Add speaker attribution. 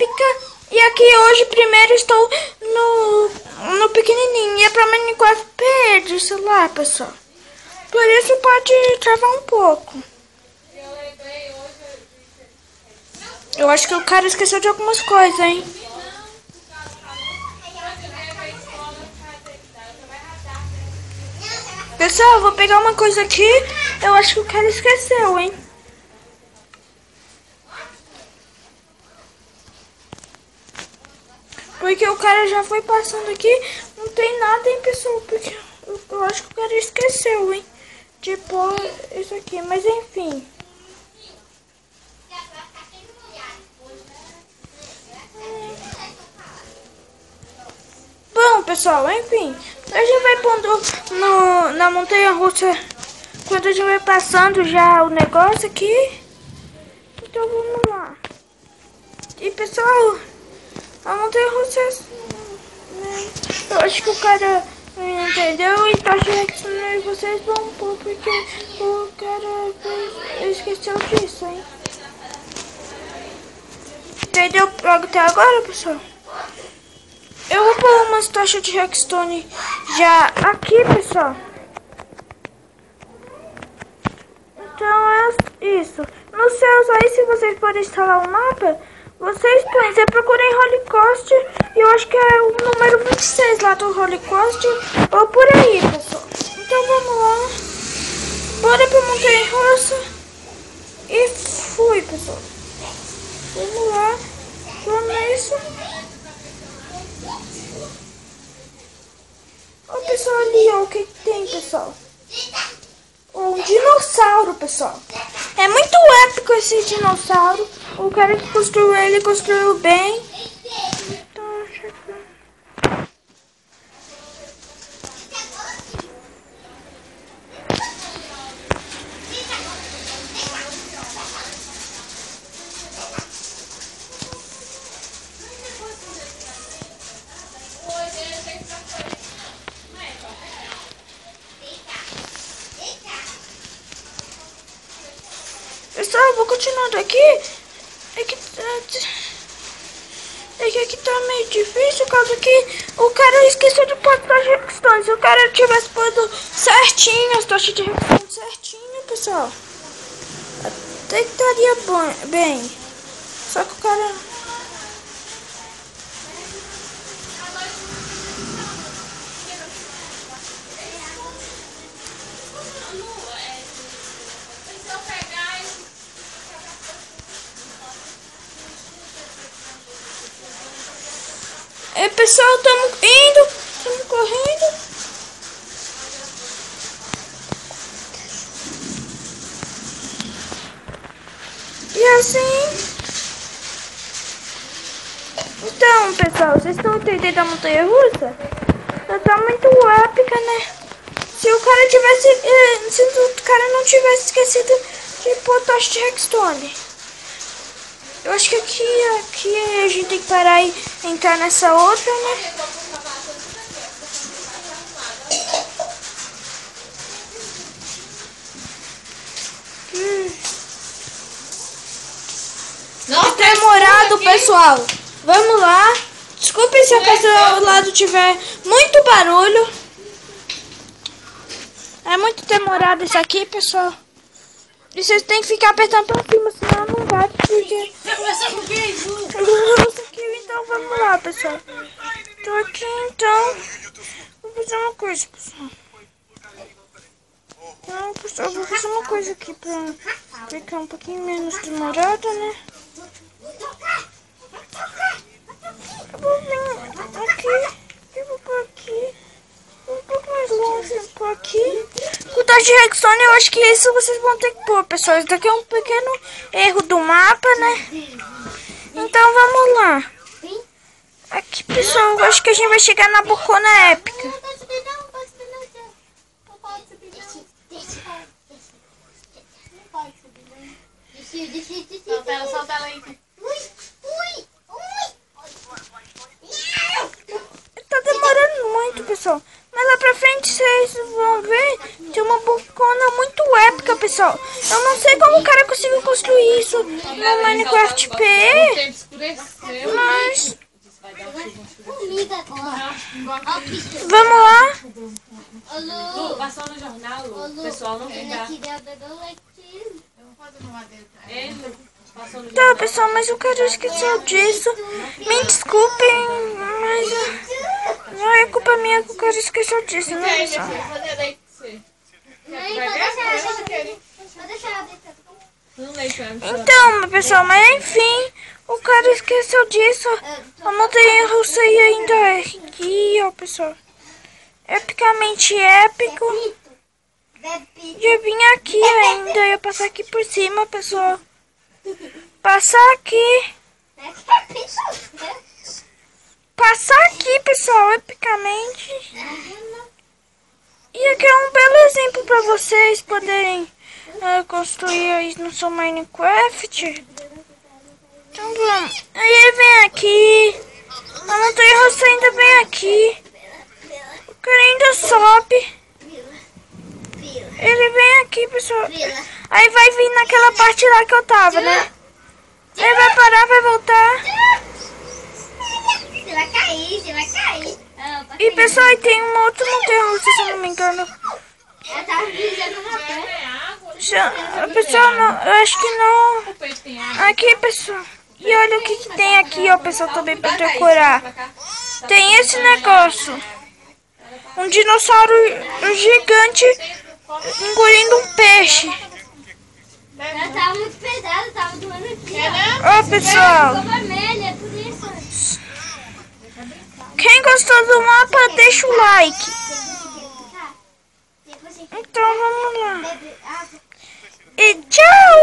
Speaker 1: épica. E aqui hoje primeiro estou no pequenininho. E é pra mim quase perder o celular, pessoal. Por isso pode travar um pouco. Eu acho que o cara esqueceu de algumas coisas, hein? Pessoal, eu vou pegar uma coisa aqui. Eu acho que o cara esqueceu, hein? Porque o cara já foi passando aqui. Não tem nada, hein, pessoal? Porque eu acho que o cara esqueceu, hein? De pôr isso aqui. Mas enfim. Bom, pessoal, enfim. A gente vai pondo na montanha-russa. Quando a gente vai passando já o negócio aqui. Então vamos lá. E pessoal, a montanha-russa, eu acho que o cara entendeu e tá reaccionando e vocês vão pôr porque o cara esqueceu disso, hein? Entendeu até agora, pessoal? Eu vou pôr umas taxas de Redstone já aqui, pessoal. Então é isso. Nos seus aí, se vocês podem instalar o mapa, vocês põem. Você procura em Holy Coast. E eu acho que é o número 26 lá do Holy Coast. Ou por aí, pessoal. Então vamos lá. Bora pra montanha-russa. E fui, pessoal. Vamos lá. Vamos isso. Ó, pessoal, ali, ó. O que tem, pessoal? Um dinossauro, pessoal. É muito épico esse dinossauro. O cara que construiu ele construiu bem. Então, pessoal, eu vou continuando aqui. É que aqui tá meio difícil, por causa que o cara esqueceu de pôr as redstone. Se o cara tivesse posto certinho, as taxas de redstone certinho, pessoal, até que estaria bem. Só que o cara... pessoal, estamos indo, estamos correndo. E assim... Então, pessoal, vocês estão entendendo a montanha-russa? Ela tá muito épica, né? Se o cara tivesse... Se o cara não tivesse esquecido de pôr taxa de redstone. Eu acho que aqui a gente tem que parar e entrar nessa outra, né? Nossa, demorado, pessoal. Vamos lá. Desculpem se a casa ao lado tiver muito barulho. É muito demorado isso aqui, pessoal. E vocês têm que ficar apertando pra cima, senão não vai, porque... Então vamos lá, pessoal. Tô aqui, então... Vou fazer uma coisa, pessoal. Não, pessoal, vou fazer uma coisa aqui pra ficar um pouquinho menos demorada, né? Eu vou vir aqui. Eu vou por aqui. Um pouco mais longe, por aqui. Com o taxa de redstone, eu acho que isso vocês vão ter que pôr, pessoal. Isso daqui é um pequeno erro do mapa, né? Então vamos lá. Aqui, pessoal, eu acho que a gente vai chegar na bocona épica.
Speaker 2: Solta ela aí.
Speaker 1: Tá demorando muito, pessoal. Mas lá pra frente vocês vão ver, tem uma bocona muito épica, pessoal. Eu não sei como o cara conseguiu construir isso no Minecraft PE, mas vamos lá.
Speaker 2: Lu, passou no jornal, Lu. O pessoal não vem cá.
Speaker 1: Tá, pessoal, mas o cara esqueceu disso. Me desculpem, mas não é culpa minha que o cara esqueceu disso, né, pessoal? Então, pessoal, mas enfim, o cara esqueceu disso. A montanha russa e ainda é aqui, ó, pessoal. Epicamente épico. E eu vim aqui ainda, eu ia passar aqui por cima, pessoal. Passar aqui. Passar aqui, pessoal, epicamente. E aqui é um belo exemplo para vocês poderem construir aí no seu Minecraft. Então vamos. Aí ele vem aqui. A montanha russa ainda vem aqui. O cara ainda sobe. Ele vem aqui, pessoal. Aí vai vir naquela parte lá que eu tava, né? Ele vai parar, vai voltar.
Speaker 3: Você vai cair, você vai cair.
Speaker 1: E, pessoal, aí tem uma outra montanha-russa, se eu não me engano.
Speaker 3: Ela tá brisando na pé.
Speaker 1: Pessoal, não, eu acho que não. Aqui, pessoal. E olha o que tem aqui, ó, pessoal, também pra decorar. Tem esse negócio. Um dinossauro gigante engolindo um peixe.
Speaker 3: Ela tava muito pesada, tava doendo aqui.
Speaker 1: Ó, pessoal.
Speaker 3: Ficou vermelha, por isso.
Speaker 1: Quem gostou do mapa, deixa o like. Então, vamos lá. E tchau!